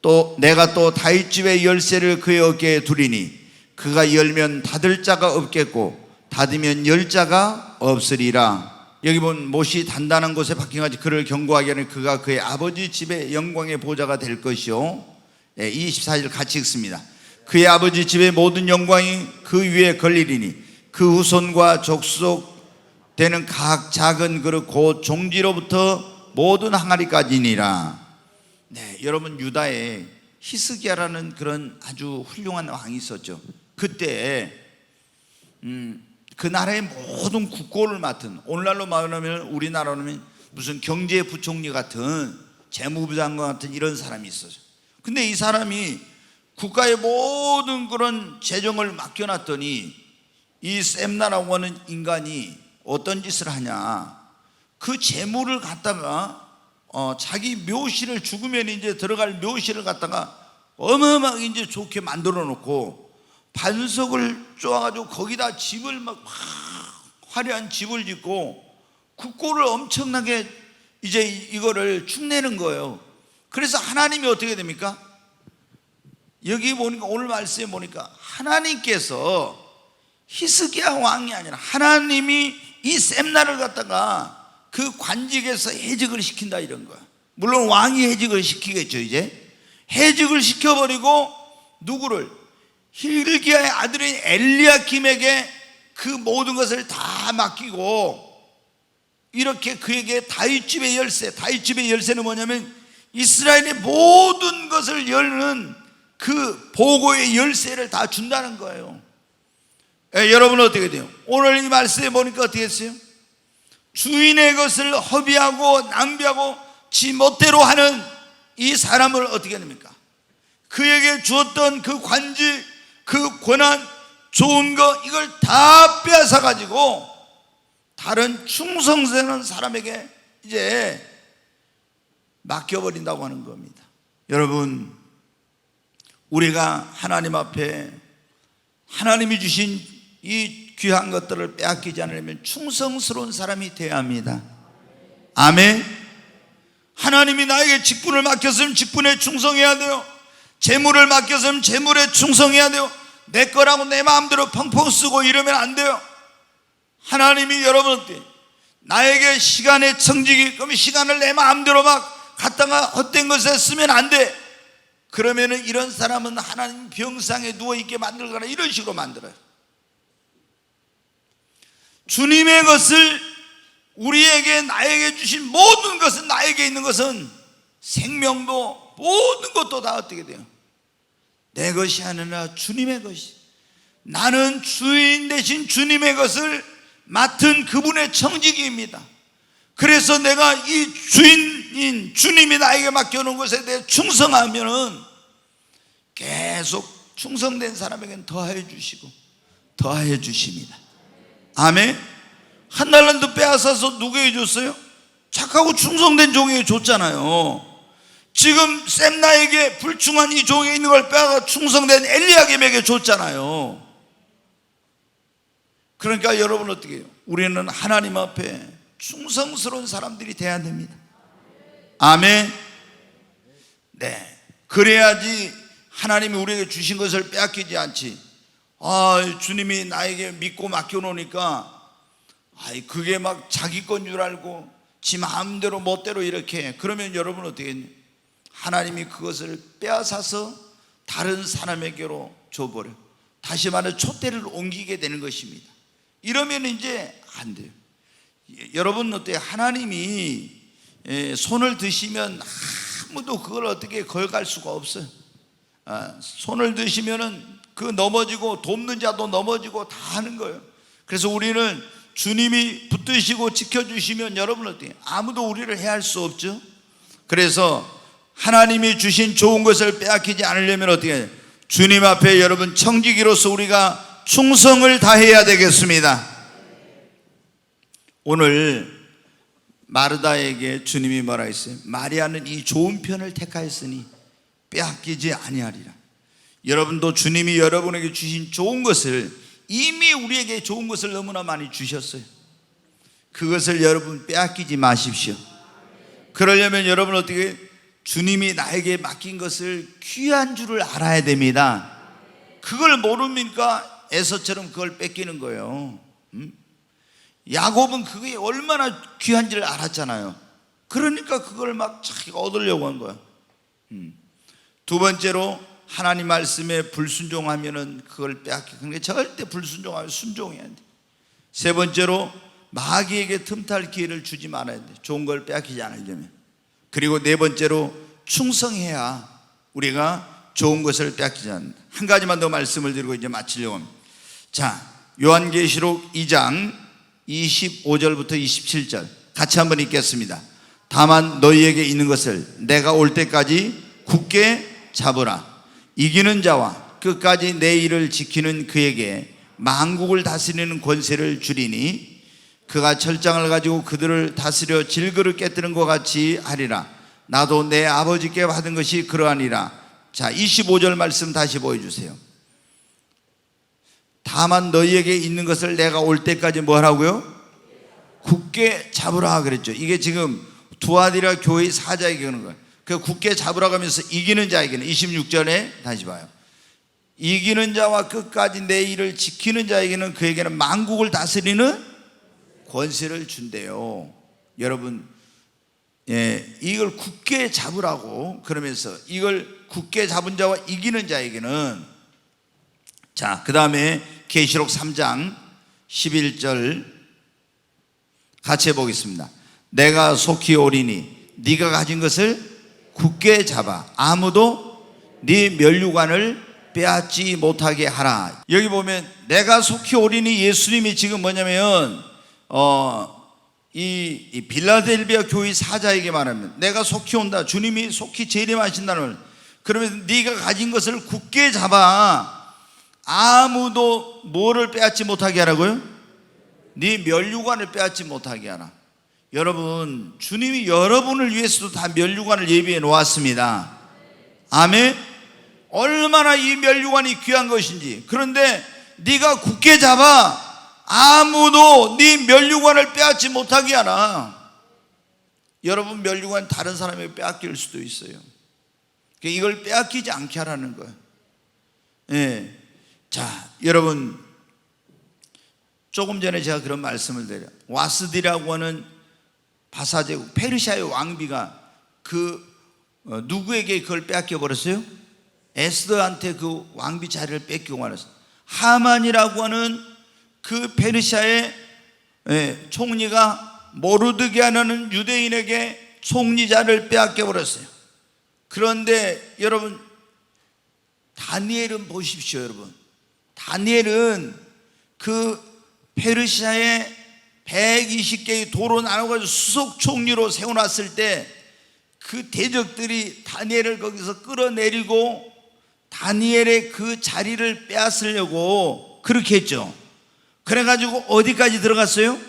A: 또 내가 또 다윗 집의 열쇠를 그의 어깨에 두리니 그가 열면 닫을 자가 없겠고 닫으면 열 자가 없으리라. 여기 보면 못이 단단한 곳에 박힌 같이 그를 경고하게 하니 그가 그의 아버지 집의 영광의 보좌가 될 것이요. 24절 같이 읽습니다. 그의 아버지 집의 모든 영광이 그 위에 걸리리니 그 후손과 족속 되는 각 작은 그릇 곧 종지로부터 모든 항아리까지니라. 네, 여러분 유다에 히스기야라는 그런 아주 훌륭한 왕이 있었죠. 그때 그 나라의 모든 국고를 맡은, 오늘날로 말하면 우리나라로 하면 무슨 경제부총리 같은, 재무부 장관 같은 이런 사람이 있었어요. 근데 이 사람이 국가의 모든 그런 재정을 맡겨놨더니 이 셈나라고 하는 인간이 어떤 짓을 하냐, 그 재물을 갖다가 자기 묘실을, 죽으면 이제 들어갈 묘실을 갖다가 어마어마하게 이제 좋게 만들어 놓고 반석을 쪼아가지고 거기다 집을 막 화려한 집을 짓고 국고를 엄청나게 이제 이거를 축내는 거예요. 그래서 하나님이 어떻게 됩니까? 여기 보니까, 오늘 말씀에 보니까 하나님께서 히스기야 왕이 아니라 하나님이 이 셈나를 갖다가 그 관직에서 해직을 시킨다 이런 거야. 물론 왕이 해직을 시키겠죠. 이제 해직을 시켜버리고 누구를? hil기야의 아들인 엘리야김에게 그 모든 것을 다 맡기고, 이렇게 그에게 다윗집의 열쇠, 다윗집의 열쇠는 뭐냐면 이스라엘의 모든 것을 열는 그 보고의 열쇠를 다 준다는 거예요. 여러분은 어떻게 돼요? 오늘 이 말씀에 보니까 어떻게 했어요? 주인의 것을 허비하고 낭비하고 지 멋대로 하는 이 사람을 어떻게 합니까? 그에게 주었던 그 관직, 그 권한, 좋은 거, 이걸 다 빼앗아 가지고 다른 충성되는 사람에게 이제 맡겨버린다고 하는 겁니다. 여러분, 우리가 하나님 앞에 하나님이 주신 이 귀한 것들을 빼앗기지 않으려면 충성스러운 사람이 되어야 합니다. 아멘. 하나님이 나에게 직분을 맡겼으면 직분에 충성해야 돼요. 재물을 맡겼으면 재물에 충성해야 돼요. 내 거라고 내 마음대로 펑펑 쓰고 이러면 안 돼요. 하나님이 여러분한테 나에게 시간의 청지기, 그러면 시간을 내 마음대로 막 갖다가 헛된 것에 쓰면 안 돼. 그러면은 이런 사람은 하나님 병상에 누워있게 만들거나 이런 식으로 만들어요. 주님의 것을, 우리에게 나에게 주신 모든 것은, 나에게 있는 것은 생명도 모든 것도 다 어떻게 돼요? 내 것이 아니라 주님의 것이. 나는 주인 대신 주님의 것을 맡은 그분의 청지기입니다. 그래서 내가 이 주인인 주님이 나에게 맡겨놓은 것에 대해 충성하면은 계속 충성된 사람에게는 더하여 주시고 더하여 주십니다. 아멘. 한 달란트 빼앗아서 누구에게 줬어요? 착하고 충성된 종에게 줬잖아요. 지금 셈나에게 불충한 이 종에 있는 걸 빼앗아 충성된 엘리야김에게 줬잖아요. 그러니까 여러분 어떻게 해요? 우리는 하나님 앞에 충성스러운 사람들이 돼야 됩니다. 아멘. 네, 그래야지 하나님이 우리에게 주신 것을 빼앗기지 않지. 주님이 나에게 믿고 맡겨놓으니까 그게 막 자기 건 줄 알고 지 마음대로 멋대로 이렇게, 그러면 여러분 어떻게 했냐? 하나님이 그것을 빼앗아서 다른 사람에게로 줘버려. 다시 말해 촛대를 옮기게 되는 것입니다. 이러면 이제 안 돼요. 여러분 어때요? 하나님이 손을 드시면 아무도 그걸 어떻게 걸갈 수가 없어요. 손을 드시면은 그 넘어지고 돕는 자도 넘어지고 다 하는 거예요. 그래서 우리는 주님이 붙드시고 지켜주시면 여러분 어때요? 아무도 우리를 해할 수 없죠. 그래서 하나님이 주신 좋은 것을 빼앗기지 않으려면 어떻게 해요? 주님 앞에 여러분 청지기로서 우리가 충성을 다해야 되겠습니다. 오늘 마르다에게 주님이 뭐라 했어요? 마리아는 이 좋은 편을 택하였으니 빼앗기지 아니하리라. 여러분도 주님이 여러분에게 주신 좋은 것을, 이미 우리에게 좋은 것을 너무나 많이 주셨어요. 그것을 여러분 빼앗기지 마십시오. 그러려면 여러분 어떻게, 주님이 나에게 맡긴 것을 귀한 줄을 알아야 됩니다. 그걸 모릅니까? 에서처럼 그걸 뺏기는 거예요. 야곱은 그게 얼마나 귀한지를 알았잖아요. 그러니까 그걸 막 자기가 얻으려고 한 거야. 두 번째로 하나님 말씀에 불순종하면은 그걸 빼앗기. 그러니까 절대 불순종하면 순종해야 돼. 세 번째로 마귀에게 틈탈 기회를 주지 말아야 돼. 좋은 걸 빼앗기지 않으려면. 그리고 네 번째로 충성해야 우리가 좋은 것을 빼앗기지 않는다. 한 가지만 더 말씀을 드리고 이제 마치려고 합니다. 자, 요한계시록 2장 25절부터 27절 같이 한번 읽겠습니다. 다만 너희에게 있는 것을 내가 올 때까지 굳게 잡으라. 이기는 자와 끝까지 내 일을 지키는 그에게 만국을 다스리는 권세를 주리니 그가 철장을 가지고 그들을 다스려 질그릇 깨뜨는 것 같이 하리라. 나도 내 아버지께 받은 것이 그러하니라. 자, 25절 말씀 다시 보여주세요. 다만 너희에게 있는 것을 내가 올 때까지 뭐 하라고요? 굳게 잡으라 그랬죠. 이게 지금 두아디라 교회 사자에게 그러는 거예요. 그 굳게 잡으라고 하면서 이기는 자에게는 26절에 다시 봐요. 이기는 자와 끝까지 내 일을 지키는 자에게는 그에게는 만국을 다스리는 권세를 준대요. 여러분, 이걸 굳게 잡으라고 그러면서 이걸 굳게 잡은 자와 이기는 자에게는, 자, 그 다음에 계시록 3장 11절 같이 해보겠습니다. 내가 속히 오리니 네가 가진 것을 굳게 잡아 아무도 네 면류관을 빼앗지 못하게 하라. 여기 보면 내가 속히 오리니 예수님이 지금 뭐냐면 이 빌라델비아 교회 사자에게 말하면 내가 속히 온다. 주님이 속히 재림하신다는 말. 그러면 네가 가진 것을 굳게 잡아 아무도 뭐를 빼앗지 못하게 하라고요? 네 면류관을 빼앗지 못하게 하라. 여러분, 주님이 여러분을 위해서도 다 면류관을 예비해 놓았습니다. 아멘. 얼마나 이 면류관이 귀한 것인지. 그런데 네가 굳게 잡아 아무도 네 면류관을 빼앗지 못하게 하라. 여러분, 면류관 다른 사람에게 빼앗길 수도 있어요. 이걸 빼앗기지 않게 하라는 거예요. 예. 자, 여러분, 조금 전에 제가 그런 말씀을 드려요. 와스디라고 하는 바사제국 페르시아의 왕비가 누구에게 그걸 빼앗겨 버렸어요? 에스더한테 그 왕비 자리를 뺏기고 말았어요. 하만이라고 하는 그 페르시아의 총리가 모르드게하는 유대인에게 총리 자리를 빼앗겨 버렸어요. 그런데 여러분, 다니엘은 보십시오. 여러분, 다니엘은 그 페르시아의 120개의 도로 나눠가지고 수석 총리로 세워놨을 때 그 대적들이 다니엘을 거기서 끌어내리고 다니엘의 그 자리를 빼앗으려고 그렇게 했죠. 그래가지고 어디까지 들어갔어요?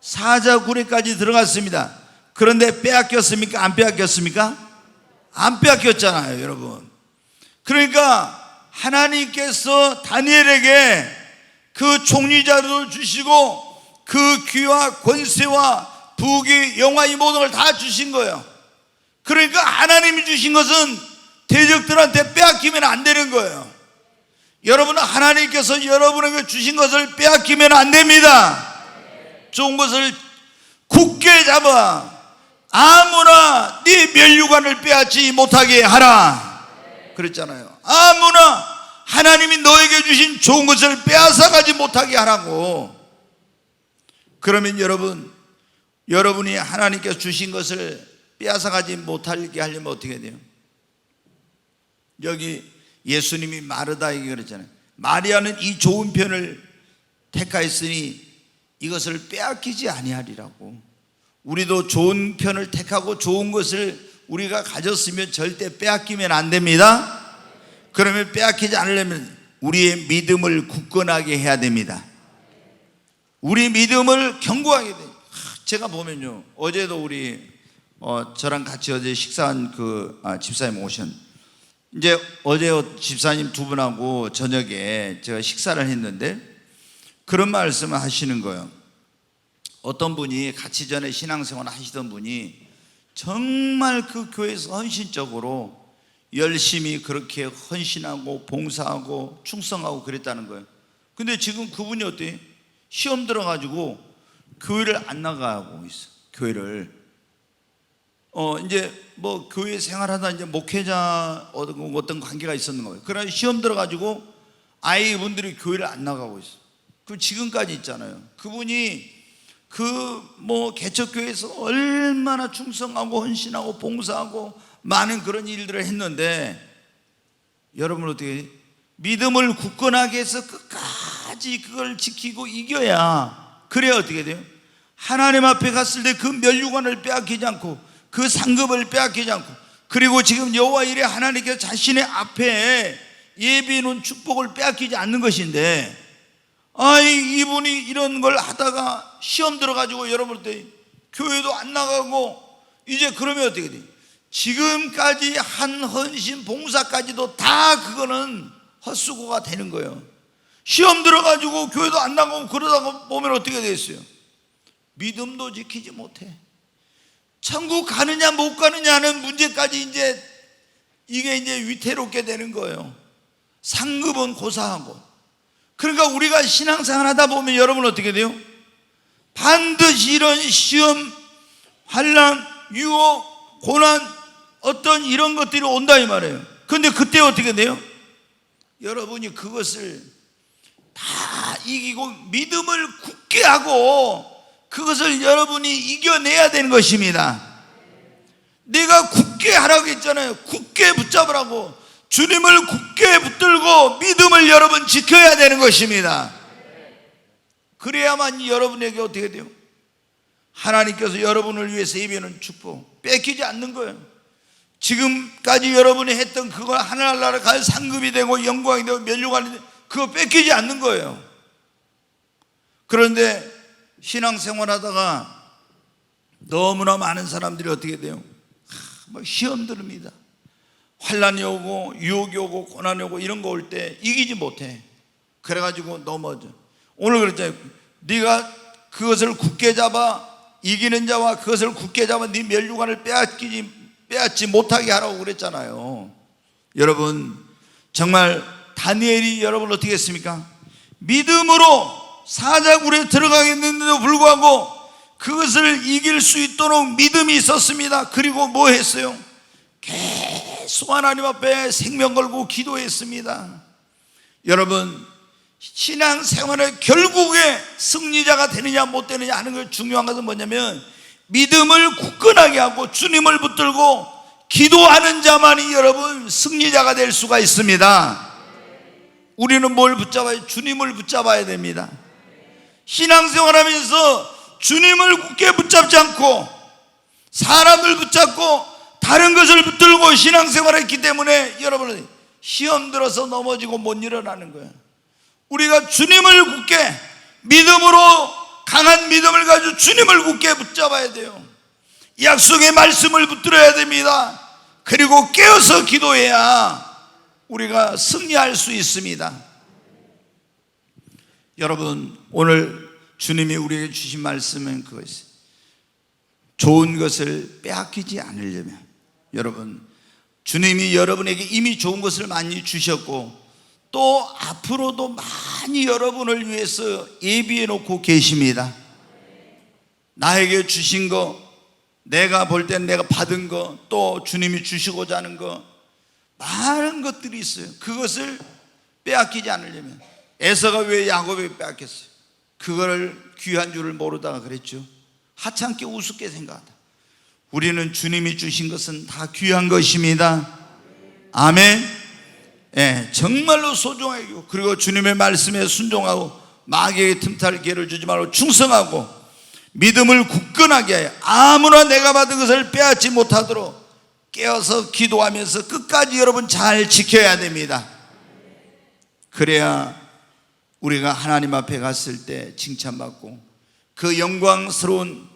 A: 사자굴에까지 들어갔습니다. 그런데 빼앗겼습니까? 안 빼앗겼습니까? 안 빼앗겼잖아요, 여러분. 그러니까 하나님께서 다니엘에게 그 총리자도 주시고 그 귀와 권세와 부귀 영화 이 모든 걸 다 주신 거예요. 그러니까 하나님이 주신 것은 대적들한테 빼앗기면 안 되는 거예요. 여러분은 하나님께서 여러분에게 주신 것을 빼앗기면 안 됩니다. 좋은 것을 굳게 잡아 아무나 네 면류관을 빼앗지 못하게 하라 그랬잖아요. 아무나 하나님이 너에게 주신 좋은 것을 빼앗아가지 못하게 하라고. 그러면 여러분이 하나님께서 주신 것을 빼앗아가지 못하게 하려면 어떻게 돼요? 여기 예수님이 마르다에게 그랬잖아요. 마리아는 이 좋은 편을 택하였으니 이것을 빼앗기지 아니하리라고. 우리도 좋은 편을 택하고 좋은 것을 우리가 가졌으면 절대 빼앗기면 안 됩니다. 그러면 빼앗기지 않으려면 우리의 믿음을 굳건하게 해야 됩니다. 우리 믿음을 견고하게 돼요. 제가 보면요, 어제도 우리 저랑 같이 어제 식사한 집사님 오셨는데, 이제 어제 집사님 두 분하고 저녁에 제가 식사를 했는데 그런 말씀을 하시는 거예요. 어떤 분이 같이 전에 신앙생활 하시던 분이 정말 그 교회에서 헌신적으로 열심히 그렇게 헌신하고 봉사하고 충성하고 그랬다는 거예요. 근데 지금 그분이 어때요? 시험 들어가지고 교회를 안 나가고 있어. 교회를 이제 뭐 교회 생활하다 이제 목회자 어떤 관계가 있었는 거예요. 그러나 시험 들어가지고 아예 이분들이 교회를 안 나가고 있어. 그 지금까지 있잖아요. 그분이 개척교회에서 얼마나 충성하고 헌신하고 봉사하고 많은 그런 일들을 했는데, 여러분 어떻게 믿음을 굳건하게 해서 끝까지 그걸 지키고 이겨야, 그래야 어떻게 돼요? 하나님 앞에 갔을 때 그 면류관을 빼앗기지 않고 그 상급을 빼앗기지 않고, 그리고 지금 여호와 이레 하나님께서 자신의 앞에 예비해 놓은 축복을 빼앗기지 않는 것인데, 이분이 이런 걸 하다가 시험 들어가지고 여러분 때 교회도 안 나가고, 이제 그러면 어떻게 돼요? 지금까지 한 헌신 봉사까지도 다 그거는 헛수고가 되는 거예요. 시험 들어가지고 교회도 안 나가고 그러다가 보면 어떻게 됐어요? 믿음도 지키지 못해. 천국 가느냐 못 가느냐는 문제까지 이게 위태롭게 되는 거예요. 상급은 고사하고. 그러니까 우리가 신앙생활 하다 보면 여러분 어떻게 돼요? 반드시 이런 시험, 환난, 유혹, 고난, 어떤 이런 것들이 온다 이 말이에요. 그런데 그때 어떻게 돼요? 여러분이 그것을 다 이기고 믿음을 굳게 하고 그것을 여러분이 이겨내야 되는 것입니다. 내가 굳게 하라고 했잖아요. 굳게 붙잡으라고. 주님을 굳게 붙들고 믿음을 여러분 지켜야 되는 것입니다. 그래야만 여러분에게 어떻게 돼요? 하나님께서 여러분을 위해서 예비하는 축복 뺏기지 않는 거예요. 지금까지 여러분이 했던 그거 하늘나라 갈 상급이 되고 영광이 되고 면류관이 되고 그거 뺏기지 않는 거예요. 그런데 신앙생활 하다가 너무나 많은 사람들이 어떻게 돼요? 시험 들습니다. 환난이 오고 유혹이 오고 고난이 오고 이런 거 올 때 이기지 못해. 그래가지고 넘어져. 오늘 그랬잖아요. 네가 그것을 굳게 잡아, 이기는 자와 그것을 굳게 잡아 네 면류관을 빼앗지 못하게 하라고 그랬잖아요. 여러분 정말 다니엘이 여러분 어떻게 했습니까? 믿음으로 사자굴에 들어가겠는데도 불구하고 그것을 이길 수 있도록 믿음이 있었습니다. 그리고 뭐 했어요? 계속 하나님 앞에 생명 걸고 기도했습니다. 여러분 신앙생활의 결국에 승리자가 되느냐 못 되느냐 하는 걸 중요한 것은 뭐냐면 믿음을 굳건하게 하고 주님을 붙들고 기도하는 자만이 여러분 승리자가 될 수가 있습니다. 우리는 뭘 붙잡아야? 주님을 붙잡아야 됩니다. 신앙생활하면서 주님을 굳게 붙잡지 않고 사람을 붙잡고 다른 것을 붙들고 신앙생활했기 때문에 여러분은 시험 들어서 넘어지고 못 일어나는 거예요. 우리가 주님을 굳게 믿음으로 강한 믿음을 가지고 주님을 굳게 붙잡아야 돼요. 약속의 말씀을 붙들어야 됩니다. 그리고 깨어서 기도해야 우리가 승리할 수 있습니다. 여러분 오늘 주님이 우리에게 주신 말씀은 그것이 좋은 것을 빼앗기지 않으려면, 여러분 주님이 여러분에게 이미 좋은 것을 많이 주셨고 또 앞으로도 많이 여러분을 위해서 예비해 놓고 계십니다. 나에게 주신 거, 내가 볼 땐 내가 받은 거, 또 주님이 주시고자 하는 거 많은 것들이 있어요. 그것을 빼앗기지 않으려면 에서가 왜 야곱에게 빼앗겼어요? 그거를 귀한 줄을 모르다가 그랬죠. 하찮게 우습게 생각하다. 우리는 주님이 주신 것은 다 귀한 것입니다. 아멘. 정말로 소중하게, 그리고 주님의 말씀에 순종하고 마귀에게 틈탈 기회를 주지 말고 충성하고 믿음을 굳건하게 하여 아무나 내가 받은 것을 빼앗지 못하도록 깨어서 기도하면서 끝까지 여러분 잘 지켜야 됩니다. 그래야 우리가 하나님 앞에 갔을 때 칭찬받고 그 영광스러운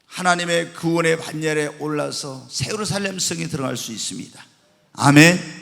A: 하나님의 구원의 반열에 올라서 새 예루살렘 성에 들어갈 수 있습니다. 아멘.